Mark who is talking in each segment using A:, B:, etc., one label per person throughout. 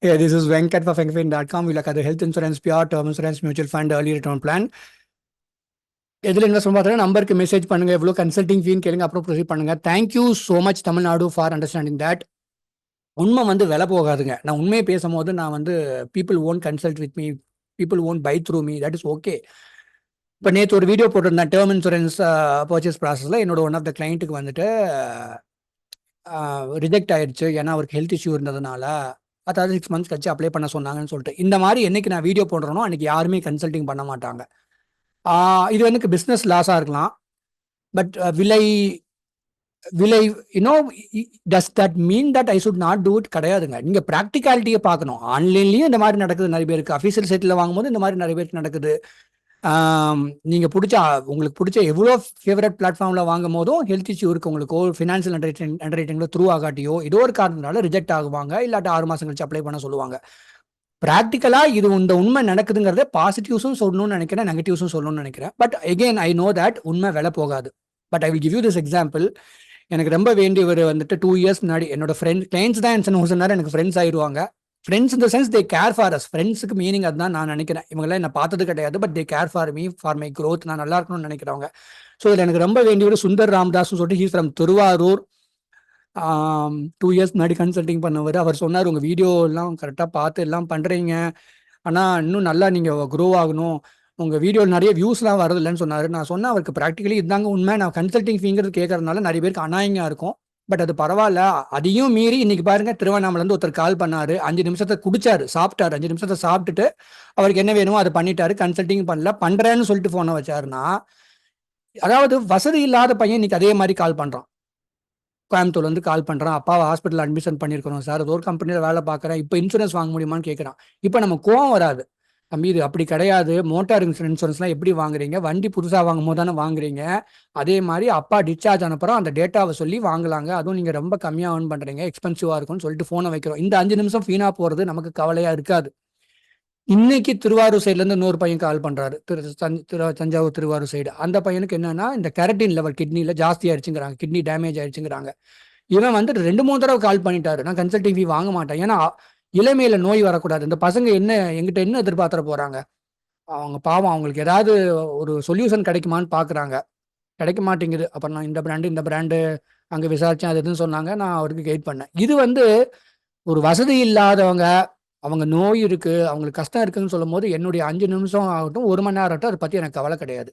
A: Yeah, this is Venkat for Venkatfin.com. We look at the health insurance, pure term insurance, mutual fund, early return plan. எதில் invest பண்ணுறது நம்பருக்கு message பண்ணுங்க, எவ்வளோ consulting ஃபீன்னு கேளுங்க, அப்புறம் proceed பண்ணுங்க. Thank you so much Tamil Nadu for understanding that. உண்மை வந்து விலை போகாதுங்க. நான் உண்மையை பேசும்போது நான் வந்து people own consult with me, people own by through me, that is okay. இப்போ நேற்று ஒரு வீடியோ போட்டிருந்தேன் டேர்ம் இன்சூரன்ஸ் பர்ச்சேஸ் ப்ராசஸில். என்னோட ஒன் ஆஃப் த கிளைண்ட்டுக்கு வந்துட்டு ரிஜெக்ட் ஆயிடுச்சு, ஏன்னா அவருக்கு ஹெல்த் இஷ்யூ இருந்ததுனால. அதாவது 6 months கழிச்சு அப்ளை பண்ண சொன்னாங்கன்னு சொல்லிட்டு. இந்த மாதிரி என்னைக்கு நான் வீடியோ போடுறேனோ அன்னைக்கு யாருமே கன்சல்டிங் பண்ண மாட்டாங்க. இது எனக்கு பிஸ்னஸ் லாஸாக இருக்கலாம். பட் விலை விலை you know does that mean that I should not do it? கிடையாதுங்க. நீங்கள் ப்ராக்டிகாலிட்டியை பார்க்கணும். ஆன்லைன்லேயும் இந்த மாதிரி நடக்குது நிறைய பேருக்கு. அஃபீஷியல் சைட்டில் வாங்கும்போது இந்த மாதிரி நிறைய பேருக்கு நடக்குது. நீங்கள் உங்களுக்கு பிடிச்ச எவ்வளோ ஃபேவரட் பிளாட்ஃபார்மில் வாங்கும் போதும் ஹெல்த் இஷ்யூ இருக்கு உங்களுக்கோ, ஃபினான்ஷியல் அண்டர் ரைட்டிங்கில் த்ரூ ஆகாட்டியோ ஏதோ ஒரு காரணத்தினால ரிஜெக்ட் ஆகுவாங்க, இல்லாட்டி 6 மாதம் கழிச்சு அப்ளை பண்ண சொல்லுவாங்க. ப்ராக்டிக்கலாக இது இந்த உண்மை நடக்குதுங்கிறத பாசிட்டிவ்ஸும் சொல்லணும்னு நினைக்கிறேன், நெகட்டிவ்ஸும் சொல்லணும்னு நினைக்கிறேன். But again I know that உண்மை விலை போகாது. But I will give you this example. எனக்கு ரொம்ப வேண்டியவர் வந்துட்டு 2 years முன்னாடி என்னோட கிளைண்ட்ஸ் தான் என்ன சொன்னார், எனக்கு ஃப்ரெண்ட்ஸ் ஆயிடுவாங்க. ஃப்ரெண்ட்ஸ் இந்த sense they care for us. ஃப்ரெண்ட்ஸுக்கு மீனிங் அதுதான் நான் நினைக்கிறேன். இவங்களாம் என்ன பார்த்தது கிடையாது, but they care for me, for my growth, நான் நல்லா இருக்கணும்னு நினைக்கிறவங்க. ஸோ இதில் எனக்கு ரொம்ப வேண்டியவர் சுந்தர் ராம்தாஸ் சொல்லிட்டு, ஹீஸ் ஃப்ரம் திருவாரூர். 2 years முன்னாடி கன்சல்டிங் பண்ணவர். அவர் சொன்னார், உங்கள் வீடியோ எல்லாம் கரெக்டாக பார்த்து எல்லாம் பண்ணுறீங்க, ஆனால் இன்னும் நல்லா நீங்கள் க்ரோ ஆகணும், உங்கள் வீடியோவில் நிறைய வியூஸ்லாம் வரதில்லைன்னு சொன்னார். நான் சொன்னேன் அவருக்கு ப்ராக்டிக்கலி இதுதாங்க உண்மை. நான் கன்சல்டிங் ஃபீங்கிறது கேட்கறதுனால நிறைய பேருக்கு அநாயகமாக இருக்கும். பட் அது பரவாயில்ல. அதையும் மீறி இன்னைக்கு பாருங்க, திருவண்ணாமலேருந்து ஒருத்தர் கால் பண்ணாரு, 5 நிமிஷத்தை குடிச்சாரு, சாப்பிட்டாரு, 5 நிமிஷத்தை சாப்பிட்டுட்டு அவருக்கு என்ன வேணுமோ அதை பண்ணிட்டாரு. கன்சல்டிங் பண்ணல, பண்றேன்னு சொல்லிட்டு போனை வச்சாருன்னா, அதாவது வசதி இல்லாத பையன் இன்னைக்கு அதே மாதிரி கால் பண்றான். கோயம்புத்தூர்ல இருந்து கால் பண்றான், அப்பாவை ஹாஸ்பிட்டல் அட்மிஷன் பண்ணிருக்கணும் சார், அது ஒரு கம்பெனியில வேலை பார்க்குறேன், இப்போ இன்சூரன்ஸ் வாங்க முடியுமான்னு கேட்கறான். இப்போ நம்ம கோவம் வராது, தம்பி இது அப்படி கிடையாது, மோட்டார் இன்சூரன்ஸ்லாம் எப்படி வாங்குறீங்க, வண்டி புதுசாக வாங்கும் போது தானே வாங்குறீங்க, அதே மாதிரி அப்பா டிஸ்சார்ஜ் அனுப்புறோம், அந்த டேட்டாவை சொல்லி வாங்கலாங்க, அதுவும் நீங்கள் ரொம்ப கம்மியாக ஏர்ன் பண்ணுறீங்க, எக்ஸ்பென்சிவாக இருக்கும்னு சொல்லிட்டு ஃபோனை வைக்கிறோம். இந்த 5 நிமிஷம் ஃபீனா போகிறது நமக்கு கவலையாக இருக்காது. இன்னைக்கு திருவாரூர் சைட்லேருந்து இன்னொரு பையன் கால் பண்ணுறாரு, தஞ்சாவூர் திருவாரூர் சைடு. அந்த பையனுக்கு என்னன்னா, இந்த கெரட்டின் லெவல் கிட்னியில் ஜாஸ்தி ஆயிடுச்சுங்கிறாங்க, கிட்னி டேமேஜ் ஆயிடுச்சுங்கிறாங்க. இவன் வந்து 2-3 தடவை கால் பண்ணிட்டாரு, நான் கன்சல்டிங் ஃபீ வாங்க மாட்டேன், ஏன்னா இளமையில நோய் வரக்கூடாது. இந்த பசங்க எங்கிட்ட என்ன எதிர்பார்த்துட போறாங்க, அவங்க பாவம், அவங்களுக்கு ஏதாவது ஒரு சொல்யூஷன் கிடைக்குமான்னு பாக்குறாங்க, கிடைக்க மாட்டேங்குது. அப்புறம் நான் இந்த பிராண்டு அங்க விசாரிச்சேன், அது எதுன்னு சொன்னாங்க, நான் அவருக்கு கைட் பண்ணேன். இது வந்து ஒரு வசதி இல்லாதவங்க, அவங்க நோய் இருக்கு, அவங்களுக்கு கஷ்டம் இருக்குன்னு சொல்லும் போது என்னுடைய 5 நிமிஷம் ஆகட்டும், 1 மணி நேரம் ஆகட்டும், அதை பத்தி எனக்கு கவலை கிடையாது.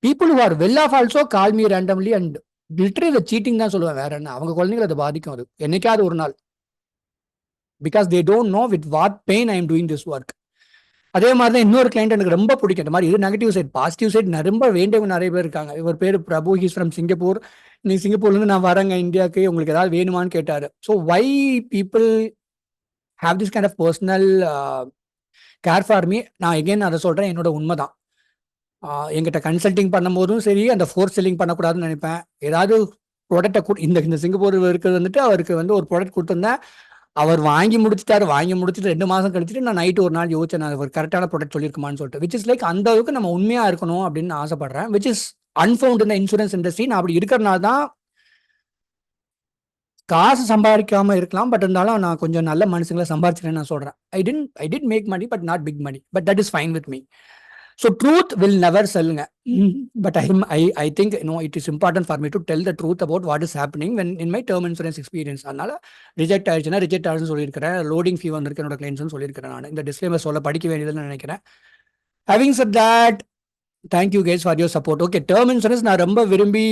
A: People who are well off also call me randomly and literally இதை சீட்டிங் தான் சொல்லுவேன், வேற என்ன. அவங்க குழந்தைங்களை அதை பாதிக்கும், அது என்னைக்காவது ஒரு நாள். Because they don't know with what pain I am doing this work. அதே மாதிரி தான் இன்னொரு கிளைண்ட் எனக்கு ரொம்ப பிடிக்கும். இந்த மாதிரி இது நெகட்டிவ் சைட். பாசிட்டிவ் சைட் ரொம்ப வேண்டியவங்க நிறைய பேர் இருக்காங்க. இவர் பேர் பிரபு, ஹீஸ் ஃப்ரம் சிங்கப்பூர். நீ சிங்கப்பூர்லேருந்து நான் வரேங்க இந்தியாவுக்கு, உங்களுக்கு ஏதாவது வேணுமான்னு கேட்டார். So why people have this kind of personal care for me. நான் எகெயின் அதை சொல்கிறேன், என்னோட உண்மை தான். எங்கிட்ட கன்சல்டிங் பண்ணும்போதும் சரி, அந்த ஃபோர்ஸ் செல்லிங் பண்ணக்கூடாதுன்னு நினைப்பேன். ஏதாவது ப்ராடக்டை இந்த சிங்கப்பூர் இருக்கிறது வந்துட்டு அவருக்கு வந்து ஒரு ப்ராடக்ட் கொடுத்துருந்தேன், அவர் வாங்கி முடிச்சுட்டாரு. வாங்கி முடிச்சுட்டு 2 மாதம் கழிச்சுட்டு நான் நைட்டு ஒரு நாள் யோசிச்சேன், நான் ஒரு கரெக்டான ப்ராடக்ட் சொல்லியிருக்குமான்னு சொல்லிட்டு. விச் இஸ் லைக் அந்த அளவுக்கு நம்ம உண்மையாக இருக்கணும் அப்படின்னு நான் ஆசைப்படுறேன். விச் இஸ் அன்ஃபவுண்ட் இந்த இன்சூரன்ஸ் இண்டஸ்ட்ரி. நான் அப்படி இருக்கிறனால தான் காசு சம்பாதிக்காம இருக்கலாம், பட் இருந்தாலும் நான் கொஞ்சம் நல்ல மனுஷங்களை சம்பாதிச்சிட்டேன்னு நான் சொல்கிறேன். I did make money, but not big money, but that is fine with me. So truth will never selலுங்க. But I think it is important for me to tell the truth about what is happening when in my term insurance experience. அதனால reject ஆயிடுச்சுன்னா reject ஆயிடுச்சுன்னு சொல்லியிருக்கிறேன். Loading ஃபீ வந்திருக்கு என்னோட கிளைண்ட்ஸ்னு சொல்லியிருக்கிறேன். நான் இந்த டிஸ்க்ளைமர் சொல்ல படிக்க வேண்டியதுன்னு நினைக்கிறேன். Having said that, thank you guys for your support. Okay, term insurance நான் ரொம்ப விரும்பி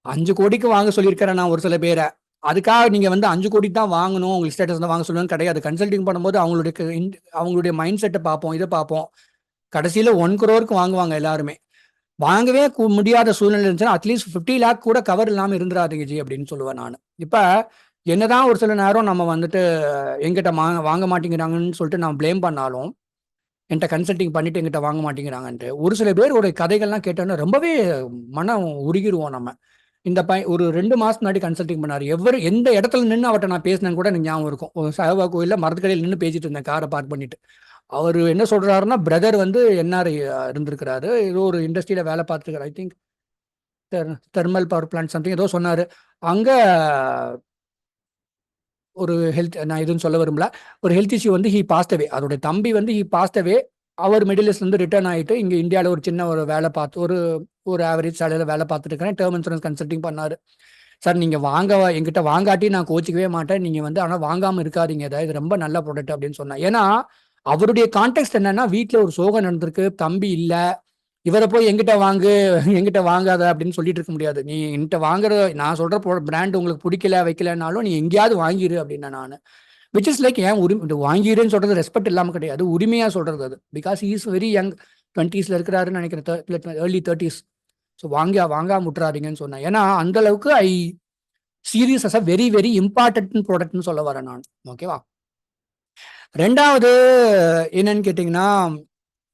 A: 5 கோடிக்கு வாங்க சொல்லியிருக்கிறேன் நான் ஒரு சில பேரை. அதுக்காக நீங்க வந்து 5 கோடி தான் வாங்கணும், உங்களுக்கு ஸ்டேட்டஸ் தான் வாங்க சொல்லணும்னு கிடையாது. கன்சல்டிங் பண்ணும்போது அவங்களுடைய மைண்ட் செட்டை பார்ப்போம், இதை பார்ப்போம். கடைசியில் 1 crore வாங்குவாங்க எல்லாருமே. வாங்கவே முடியாத சூழ்நிலை இருந்துச்சுன்னா அட்லீஸ்ட் 50 lakh கூட கவர் இல்லாமல் இருந்துடாதீங்க ஜி அப்படின்னு சொல்லுவேன் நான். இப்போ என்னதான் ஒரு சில நேரம் நம்ம வந்துட்டு எங்கிட்ட வாங்க மாட்டேங்கிறாங்கன்னு சொல்லிட்டு நான் ப்ளேம் பண்ணாலும், என்கிட்ட கன்சல்டிங் பண்ணிட்டு எங்கிட்ட வாங்க மாட்டேங்கிறாங்கன்ட்டு ஒரு சில பேருடைய கதைகள்லாம் கேட்டோன்னா ரொம்பவே மனம் உருகிடுவோம் நம்ம. இந்த ஒரு 2 மாதம் முன்னாடி கன்சல்டிங் பண்ணார். எந்த இடத்துல நின்று அவர்கிட்ட நான் பேசினேன்னு கூட எனக்கு ஞாபகம் இருக்கும். சாய்பாபா கோயிலில் மரத்துக்கடையில் நின்று பேசிட்டு இருந்தேன், காரை பார்க் பண்ணிட்டு. அவர் என்ன சொல்றாருன்னா, பிரதர் வந்து என்ஆர்ஐ இருந்திருக்கிறாரு, ஏதோ ஒரு இண்டஸ்ட்ரியில வேலை பார்த்துருக்காரு, I think thermal power plant something ஏதோ சொன்னாரு. அங்க ஒரு ஹெல்த் நான் எதுவும் சொல்ல விரும்பல. ஒரு ஹெல்த் இஷ்யூ வந்து ஹி பாஸ்ட் அவே. அதோட தம்பி வந்து ஹி பாஸ்ட் அவே. அவர் மிடில் ஈஸ்ட்லேருந்து ரிட்டர்ன் ஆகிட்டு இங்கே இந்தியாவில் ஒரு சின்ன ஒரு வேலை பார்த்து ஒரு ஆவரேஜ் சேலரியில் வேலை பார்த்துட்டு இருக்கிறேன். டேர்ம் இன்சூரன்ஸ் கன்சல்டிங் பண்ணார். சார் நீங்கள் எங்கிட்ட வாங்காட்டி நான் கோச்சிக்கவே மாட்டேன். நீங்கள் வந்து ஆனால் வாங்காமல் இருக்காதீங்க, இது ரொம்ப நல்ல ப்ராடக்ட் அப்படின்னு சொன்னேன். ஏன்னா அவருடைய கான்டெக்ட் என்னன்னா, வீட்டில் ஒரு சோகம் நடந்திருக்கு, தம்பி இல்லை, இவரை போய் எங்கிட்ட வாங்காத அப்படின்னு சொல்லிட்டு இருக்க முடியாது. நீ என்கிட்ட நான் சொல்ற பிராண்ட் உங்களுக்கு பிடிக்கல வைக்கலனாலும் நீ எங்கேயாவது வாங்கிரு அப்படின்னா நான், விச் இஸ் லைக் ஏன் வாங்கிருன்னு சொல்றது ரெஸ்பெக்ட் இல்லாமல் கிடையாது, உரிமையா சொல்றது அது. Because is very young, 20s இருக்கிறாருன்னு நினைக்கிறேன், ஏர்லி 30s. ஸோ வாங்காம விட்டுறாதீங்கன்னு சொன்னேன். ஏன்னா அந்த அளவுக்கு serious as a very very important ப்ராடக்ட்னு சொல்ல வரேன் நான். ஓகேவா? ரெண்டாவது என்னன்னு கேட்டிங்கன்னா,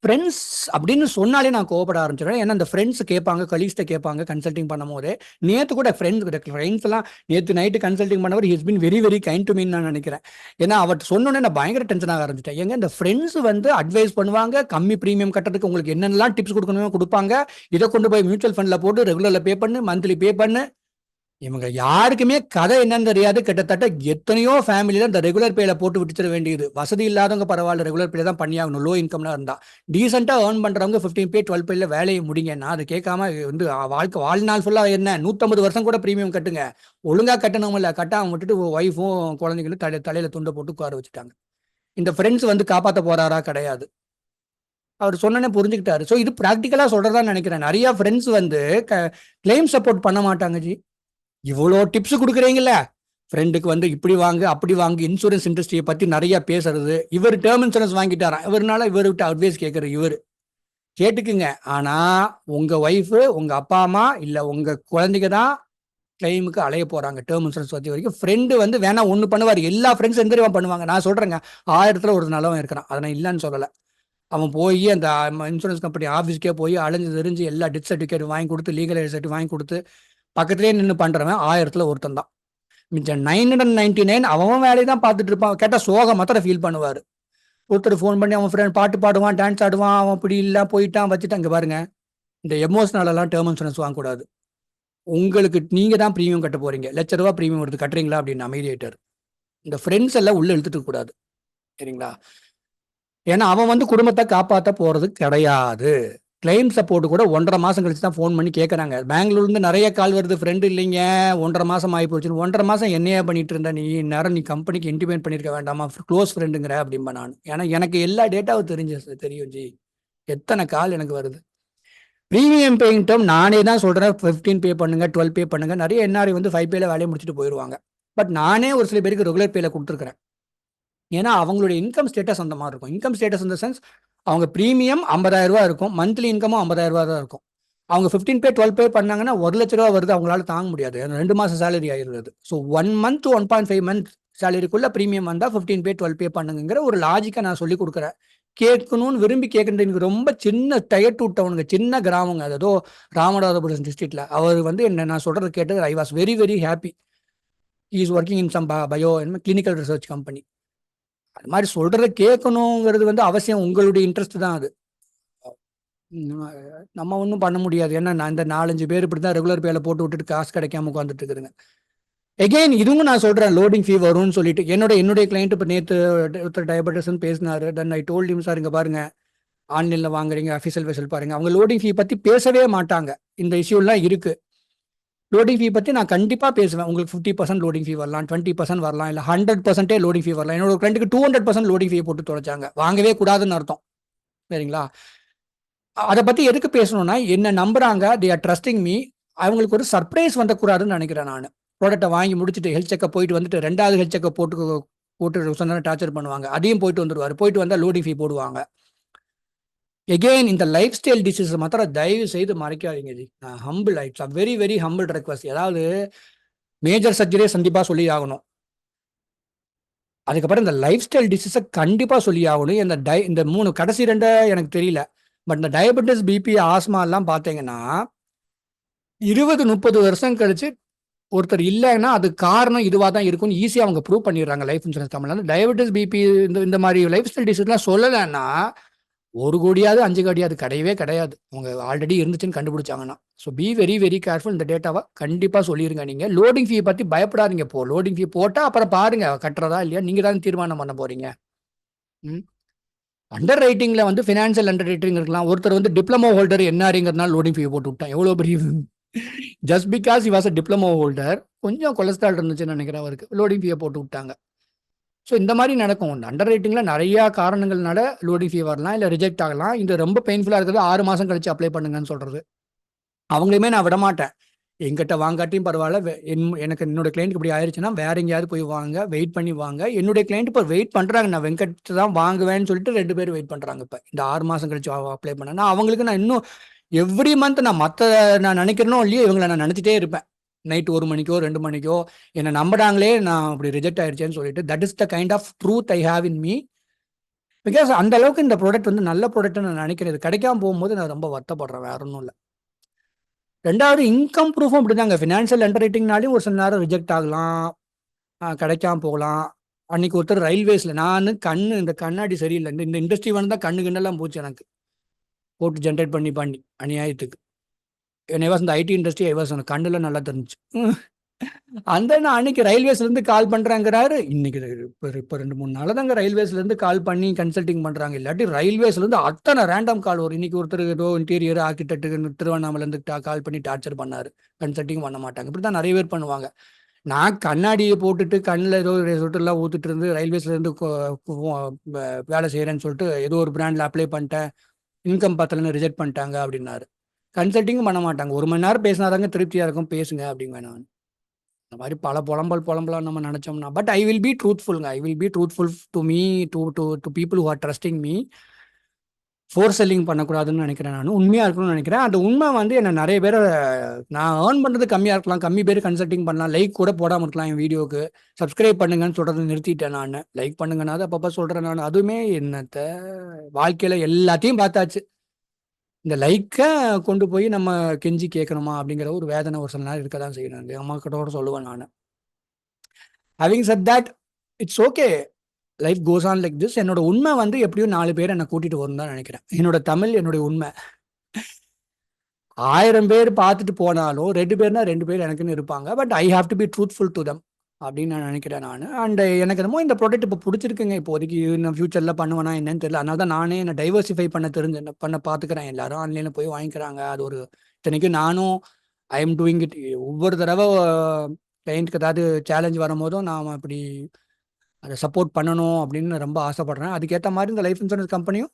A: ஃப்ரெண்ட்ஸ் அப்படின்னு சொன்னாலே நான் கோவப்பட ஆரம்பிச்சிடுறேன். ஏன்னா அந்த ஃப்ரெண்ட்ஸ் கேட்பாங்க, கலீக்ஸ்ட்டை கேட்பாங்க கன்சல்டிங் பண்ணும் போது. நேற்று கூட ஃப்ரெண்ட்ஸ் எல்லாம் நேற்று நைட்டு கன்சல்டிங் பண்ணவர் he's been very very kind to me நான் நினைக்கிறேன். ஏன்னா அவர்கிட்ட சொன்னோன்னே நான் பயங்கர டென்ஷன் ஆக ஆரம்பிச்சிட்டேன். ஏங்க இந்த ஃப்ரெண்ட்ஸ் வந்து அட்வைஸ் பண்ணுவாங்க, கம்மி ப்ரீமியம் கட்டுறதுக்கு உங்களுக்கு என்னென்னலாம் டிப்ஸ் கொடுக்கணுமோ கொடுப்பாங்க. இதை கொண்டு போய் மியூச்சுவல் ஃபண்டில் போட்டு ரெகுலரில் பே பண்ணு, மந்த்லி பே பண்ணு. இவங்க யாருக்குமே கதை என்னன்னு தெரியாது. கிட்டத்தட்ட எத்தனையோ ஃபேமிலியில இந்த ரெகுலர் பேல போட்டு விட்டுச்சிட வேண்டியது. வசதி இல்லாதவங்க பரவாயில்ல, ரெகுலர் பேல தான் பண்ணியாகணும். லோ இன்கம்லாம் இருந்தா டீசெண்டா ஏர்ன் பண்றவங்க 15 பே 12 பேல வேலையை முடிங்கன்னா அதை கேட்காம வந்து வாழ்நாள் ஃபுல்லா என்ன 150 வருஷம் கூட ப்ரீமியம் கட்டுங்க, ஒழுங்கா கட்டணும் இல்ல, கட்டாம விட்டுட்டு ஒய்ஃபும் குழந்தைங்களும் தலையில துண்டை போட்டு உட்கார வச்சுட்டாங்க. இந்த ஃப்ரெண்ட்ஸ் வந்து காப்பாற்ற போறாரா? கிடையாது. அவர் சொன்னனே புரிஞ்சுக்கிட்டாரு. ஸோ இது ப்ராக்டிக்கலா சொல்றதா நினைக்கிறேன். நிறைய ஃப்ரெண்ட்ஸ் வந்து கிளைம் சப்போர்ட் பண்ண மாட்டாங்க ஜி. இவ்வளோ டிப்ஸ் கொடுக்குறீங்கல்ல, ஃப்ரெண்டுக்கு வந்து இப்படி வாங்க அப்படி வாங்க, இன்சூரன்ஸ் இண்டஸ்ட்ரியை பத்தி நிறைய பேசுறது. இவர் டேர்ம் இன்சூரன்ஸ் வாங்கிட்டாராம், இவருனால இவர்கிட்ட அட்வைஸ் கேட்கற இவர் கேட்டுக்குங்க. ஆனா உங்க ஒய்ஃபு, உங்க அப்பா அம்மா இல்ல உங்க குழந்தைங்க தான் கிளைமுக்கு அலைய போறாங்க. டேர்ம் இன்சூரன்ஸ் பத்தி வரைக்கும் ஃப்ரெண்டு வந்து வேணா ஒண்ணு பண்ணுவார். எல்லா ஃப்ரெண்ட்ஸ் எந்த தெரியுமா பண்ணுவாங்க? நான் சொல்றேங்க, 1000த்துல ஒரு நல்லவன் இருக்கிறான், அதை நான் இல்லைன்னு சொல்லலை. அவன் போய் அந்த இன்சூரன்ஸ் கம்பெனி ஆஃபீஸ்க்கே போய் அலைஞ்சு தெரிஞ்சு எல்லா டெத் சர்டிஃபிகேட் வாங்கி கொடுத்து, லீகல் சர்டிஃபிகேட் வாங்கி கொடுத்து பக்கத்துலேயே நின்று பண்றவன் 1000த்துல ஒருத்தன் தான். மிச்சம் 999 அவன் வேலையை தான் பார்த்துட்டு இருப்பான். கேட்டால் சோகம் மாத்திரம் ஃபீல் பண்ணுவார். ஒருத்தர் ஃபோன் பண்ணி அவன் ஃப்ரெண்ட் பாட்டு பாடுவான், டான்ஸ் ஆடுவான், அவன் அப்படி இல்லை போயிட்டான் வச்சுட்டான். இங்கே பாருங்க, இந்த எமோஷனலெல்லாம் டேர்ம் இன்சூரன்ஸ் வாங்கக்கூடாது. உங்களுக்கு நீங்க தான் ப்ரீமியம் கட்ட போறீங்க. ₹1,00,000 ப்ரீமியம் எடுத்து கட்டுறீங்களா அப்படின்னு அமைதியாயிட்டார். இந்த ஃப்ரெண்ட்ஸ் எல்லாம் உள்ள இழுத்துட்டு கூடாது, சரிங்களா? ஏன்னா அவன் வந்து குடும்பத்தை காப்பாற்ற போறது கிடையாது. கிளைம் சப்போர்ட் கூட 1.5 மாசம் கழிச்சு தான் ஃபோன் பண்ணி கேட்குறாங்க. பெங்களூர்லேருந்து நிறைய கால் வருது, ஃப்ரெண்டு இல்லைங்க 1.5 மாசம் ஆகி போச்சு. 1.5 மாசம் என்னையா பண்ணிட்டு இருந்த நீ? நேரம் நீ கம்பெனிக்கு இன்டிமேட் பண்ணியிருக்க வேண்டாமா, க்ளோஸ் ஃப்ரெண்டுங்கிற அப்படின்பா நான். ஏன்னா எனக்கு எல்லா டேட்டாவும் தெரியும் ஜி, எத்தனை கால் எனக்கு வருது. ப்ரீமியம் பேயிங் டேர்ம் நானே தான் சொல்கிறேன், 15 பே பண்ணுங்க, 12 பே பண்ணுங்க. நிறைய என்ஆர்ஐ வந்து 5 பேல வேலையை முடிச்சுட்டு போயிடுவாங்க. பட் நானே ஒரு சில பேருக்கு ரெகுலர் பேல கொடுத்துருக்குறேன். ஏன்னா அவங்களுடைய இன்கம் ஸ்டேட்டஸ் அந்த மாதிரி இருக்கும். இன்கம் ஸ்டேட்டஸ் இந்த சென்ஸ், அவங்க ப்ரீமியம் 50,000 இருக்கும், மந்த்லி இன்கமும் 50,000 தான் இருக்கும். அவங்க 15 பே 12 பே பண்ணாங்கன்னா ₹1,00,000 வருது, அவங்களால தாங்க முடியாது. 2 மாசம் சேலரி ஆயிருது. ஸோ 1 மந்த் 1.5 மந்த் சேலரிக்குள்ள ப்ரீமியம் வந்தால் 15 பே 12 பே பண்ணுங்கிற ஒரு லாஜிக்கை நான் சொல்லி கொடுக்குறேன். கேட்கணும்னு விரும்பி கேட்குறது. எனக்கு ரொம்ப சின்ன டயர் டூ டவுனுங்க, சின்ன கிராமங்க, அது ஏதோ ராமநாதபுரம் டிஸ்ட்ரிக்ட்ல. அவர் வந்து என்ன நான் சொல்றது கேட்டது, I was very very happy. Is working in some bio clinical research company. அது மாதிரி சொல்றத கேட்கணுங்கிறது வந்து அவசியம், உங்களுடைய இன்ட்ரெஸ்ட் தான் அது. நம்ம ஒன்றும் பண்ண முடியாது. ஏன்னா நான் இந்த 4-5 பேர் இப்படி தான் ரெகுலர் பேல போட்டு விட்டுட்டு காசு கிடைக்காம உட்காந்துட்டு இருக்குதுங்க. எகெயின் இதுவும் நான் சொல்றேன், லோடிங் ஃபீ வரும்னு சொல்லிட்டு. என்னுடைய கிளைண்ட் இப்போ நேற்று ஒருத்தர் டயபெட்டிஸ்ன்னு பேசினாரு. தென் ஐ டோல்ட் ஹிம், சார் இங்க பாருங்க, ஆன்லைன்ல வாங்குறீங்க, அஃபிஷியல் வெசல் பாருங்க, அவங்க லோடிங் ஃபீ பத்தி பேசவே மாட்டாங்க. இந்த இஷ்யூலாம் இருக்கு. லோடிங் ஃபீ பற்றி நான் கண்டிப்பாக பேசுவேன். உங்களுக்கு 50% லோடிங் ஃபீ வரலாம், 20% வரலாம், இல்லை 100% லோடிங் ஃபீ வரலாம். என்னோட கிளைண்ட்டுக்கு 200% லோடிங் ஃபீ போட்டு தொலைச்சாங்க. வாங்கவே கூடாதுன்னு அர்த்தம், சரிங்களா? அதை பற்றி எதுக்கு பேசணும்னா, என்ன நம்புறாங்க, தே ஆர் ட்ரஸ்டிங் மீ. அவங்களுக்கு ஒரு சர்ப்ரைஸ் வந்துக்கூடாதுன்னு நினைக்கிறேன் நான். ப்ராடக்ட்டை வாங்கி முடிச்சுட்டு ஹெல்த் செக்கப் போயிட்டு வந்துட்டு 2வது ஹெல்த் செக்கப் போட்டு சொன்னா டார்ச்சர் பண்ணுவாங்க. அதையும் போயிட்டு வந்துடுவார். போயிட்டு வந்தால் லோடிங் ஃபீ போடுவாங்க. எகெயின் இந்த லைஃப் ஸ்டைல் டிசீஸ் மாத்திரம் தயவு செய்து மறைக்காதீங்க ji. Humble it's very very humble request. ஏதாவது மேஜர் சர்ஜரியே கண்டிப்பாக சொல்லி ஆகணும். அதுக்கப்புறம் இந்த லைஃப் ஸ்டைல் டிசீஸை கண்டிப்பாக சொல்லி ஆகணும். இந்த 3 கடைசி 2 எனக்கு தெரியல. பட் இந்த டயபெட்டிஸ், பிபி, ஆஸ்மா எல்லாம் பார்த்தீங்கன்னா 20-30 வருஷம் கழிச்சு ஒருத்தர் இல்லைன்னா அது காரணம் இதுவாக தான் இருக்கும்னு ஈஸியாக அவங்க ப்ரூவ் பண்ணிடுறாங்க லைஃப் இன்சூரன்ஸ் கம்பெனில. டயபெட்டிஸ், பிபி இந்த மாதிரி லைஃப் ஸ்டைல் டிசீஸ்லாம் சொல்லலைன்னா 1 கோடியாவது 5 கோடியாவது கிடையவே கிடையாது. உங்க ஆல்ரெடி இருந்துச்சுன்னு கண்டுபிடிச்சாங்கன்னா. So be very very careful. இந்த டேட்டாவை கண்டிப்பா சொல்லிருங்க நீங்க. லோடிங் ஃபீ பத்தி பயப்படாதீங்க. லோடிங் ஃபீ போட்டா அப்புறம் பாருங்க கட்டுறதா இல்லையா நீங்க தான் தீர்மானம் பண்ண போறீங்க. ம். அண்டர் ரைட்டிங்ல வந்து ஃபினான்ஷியல் அண்டர் ரைட்டிங் இருக்கலாம். ஒருத்தர் வந்து டிப்ளமோ ஹோல்டர் என்ஆர்ஐங்கிறதுனால லோடிங் ஃபீ போட்டு விட்டான். எவ்வளோ பெரிய just because was a diploma holder, கொஞ்சம் கொலஸ்ட்ரால் இருந்துச்சுன்னு நினைக்கிறேன் அவருக்கு, லோடிங் ஃபீயை போட்டு விட்டாங்க. ஸோ இந்த மாதிரி நடக்கும். அண்டர் ரைட்டிங்கில் நிறையா காரணங்கள்னால லோடிங் ஃபீ வரலாம், இல்லை ரிஜெக்ட் ஆகலாம். இது ரொம்ப பெயின்ஃபுல்லாக இருக்கிறது 6 மாதம் கழிச்சு அப்ளை பண்ணுங்கன்னு சொல்கிறது. அவங்களையுமே நான் விட மாட்டேன். எங்கிட்ட வாங்காட்டியும் பரவாயில்ல, எனக்கு என்னோட கிளைண்ட் இப்படி ஆயிடுச்சுன்னா வேற எங்கேயாவது போய் வாங்க, வெயிட் பண்ணி வாங்க. என்னுடைய கிளைண்ட் இப்போ வெயிட் பண்ணுறாங்க. நான் வெங்கட் தான் வாங்குவேன்னு சொல்லிட்டு 2 பேர் வெயிட் பண்ணுறாங்க. இப்போ இந்த 6 மாதம் கழிச்சு அப்ளை பண்ணேன்னா அவங்களுக்கு நான் இன்னும் எவ்ரி மந்த் நான் நினைக்கிறனோ இல்லையோ இவங்களை நான் நினச்சிட்டே இருப்பேன். நைட் 1 மணிக்கோ 2 மணிக்கோ என்னை நம்பினாங்களே நான் அப்படி ரிஜெக்ட் ஆயிடுச்சேன்னு சொல்லிட்டு. That is the kind of truth I have in me. Because அந்த அளவுக்கு இந்த ப்ராடக்ட் வந்து நல்ல ப்ராடக்ட்னு நான் நினைக்கிறது. கிடைக்காம போகும்போது நான் ரொம்ப வருத்தப்படுறேன், வேற ஒன்றும் இல்லை. 2வது இன்கம் ப்ரூஃபும் அப்படிதாங்க. ஃபினான்ஷியல் அண்டர் ரைட்டிங்னாலையும் ஒரு சில நேரம் ரிஜெக்ட் ஆகலாம், கிடைக்காம போகலாம். அன்னைக்கு ஒருத்தர் ரயில்வேஸ்ல இந்த கண்ணாடி சரியில்லை, இந்த இண்டஸ்ட்ரி வந்து தான் கண்ணு கிண்ணெல்லாம் போச்சு எனக்கு, போட்டு ஜென்ரேட் பண்ணி பண்ணி அநியாயத்துக்கு. இந்த ஐடி இண்டஸ்ட்ரி கண்ணுல நல்லா தெரிஞ்சு. அந்த நான் அன்னைக்கு ரயில்வேஸ்ல இருந்து கால் பண்றாங்கிறாரு. இன்னைக்கு இப்போ 2-3 நாள் தாங்க ரயில்வேஸ்ல இருந்து கால் பண்ணி கன்சல்டிங் பண்றாங்க. இல்லாட்டி ரயில்வேஸ்ல இருந்து அத்தனை ரேண்டம் கால் வரும். இன்னைக்கு ஒருத்தர் ஏதோ இன்டீரியர் ஆர்கிடெக்ட் திருவண்ணாமலை இருந்து கால் பண்ணி டார்ச்சர் பண்ணாரு. கன்சல்டிங் பண்ண மாட்டாங்க. இப்படிதான் நிறைய பேர் பண்ணுவாங்க. நான் கண்ணாடியை போட்டுட்டு கண்ணில் ஏதோ சொட்டுலாம் ஊத்துட்டு இருந்து ரயில்வேஸ்ல இருந்து வேலை செய்யறேன்னு சொல்லிட்டு ஏதோ ஒரு பிராண்ட்ல அப்ளை பண்ணிட்டேன், இன்கம் பத்தலன்னு ரிஜெக்ட் பண்ணிட்டாங்க அப்படின்னாரு. கன்சல்டிங்கும் பண்ண மாட்டாங்க. 1 மணி நேரம் பேசினாதாங்க திருப்தியா இருக்கும், பேசுங்க அப்படிங்க நான். இந்த மாதிரி பல புலம்பலாம் நம்ம நினைச்சோம்னா. பட் ஐ வில் பி ட்ரூத்ஃபுல்ங்க. I will be truthful to me, to people who are trusting me. For selling பண்ணக்கூடாதுன்னு நினைக்கிறேன். நான் உண்மையாக இருக்கணும்னு நினைக்கிறேன். அந்த உண்மை வந்து என்ன நிறைய பேர், நான் ஏர்ன் பண்ணுறது கம்மியாக இருக்கலாம், கம்மி பேர் கன்சல்டிங் பண்ணலாம், லைக் கூட போடாமல் இருக்கலாம் என் வீடியோக்கு. சப்ஸ்கிரைப் பண்ணுங்கன்னு சொல்கிறத நிறுத்திட்டேன் நான். லைக் பண்ணுங்கன்னா அதை அப்பப்போ சொல்கிறேன் நான். அதுவுமே என்னத்தை வாழ்க்கையில் எல்லாத்தையும் பார்த்தாச்சு. இந்த லைக்கை கொண்டு போய் நம்ம கெஞ்சி கேட்கணுமா அப்படிங்கிற ஒரு வேதனை ஒரு சில நேரம் இருக்க தான் செய்யணும். அம்மா கிட்ட சொல்லுவேன் நான். Having set that, it's okay, life goes on like this. என்னோட உண்மை வந்து எப்படியும் 4 பேர் என்னை கூட்டிட்டு வரும் தான் நினைக்கிறேன். என்னோட தமிழ், என்னுடைய உண்மை. 1000 பேர் பார்த்துட்டு போனாலும் 2 பேர்னா 2 பேர் எனக்குன்னு இருப்பாங்க. But I have to be truthful to them அப்படின்னு நான் நினைக்கிறேன் நான். அண்ட் எனக்கு என்னமோ இந்த ப்ராடக்ட் இப்போ பிடிச்சிருக்குங்க. இப்போதைக்கு நான் ஃபியூச்சரில் பண்ணுவேனா என்னன்னு தெரியல. அதனால தான் நானே என்னை டைவர்சிஃபை பண்ண பார்த்துக்கிறேன். எல்லாரும் ஆன்லைனில் போய் வாங்கிக்கிறாங்க. அது ஒரு இத்தனைக்கும் நானும் ஐ எம் டூயிங் இட். ஒவ்வொரு தடவை கிளைண்ட்டுக்கு ஏதாவது சேலஞ்ச் வரும்போதும் நான் அப்படி அதை சப்போர்ட் பண்ணணும் அப்படின்னு ரொம்ப ஆசைப்படுறேன். அதுக்கேற்ற மாதிரி இந்த லைஃப் இன்சூரன்ஸ் கம்பெனியும்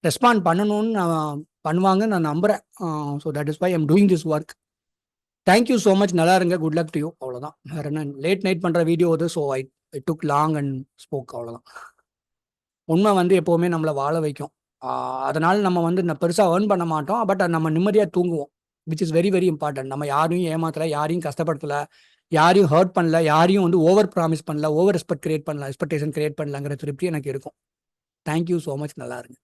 A: ரெஸ்பாண்ட் பண்ணணும்னு நான் பண்ணுவாங்கன்னு நான் நம்புகிறேன். So that is why I'm doing this work. Thank you so much. நல்லா இருங்க. Good luck to you. அவ்வளோதான். வேற என்ன, லேட் நைட் பண்ணுற வீடியோ அது. So I took long and spoke. அவ்வளோதான். உண்மை வந்து எப்போவுமே நம்மளை வாழ வைக்கும். அதனால் நம்ம வந்து பெருசாக ஏர்ன் பண்ண மாட்டோம். பட் நம்ம நிம்மதியாக தூங்குவோம், which is very very important. நம்ம யாரையும் ஏமாத்தலை, யாரையும் கஷ்டப்படுத்தலை, யாரையும் ஹர்ட் பண்ணல, யாரையும் வந்து ஓவர் ப்ராமிஸ் பண்ணல, ஓவர் எக்ஸ்பெக்டேஷன் கிரியேட் பண்ணலாங்கிற திருப்தி எனக்கு இருக்கும். Thank you so much. நல்லா இருங்க.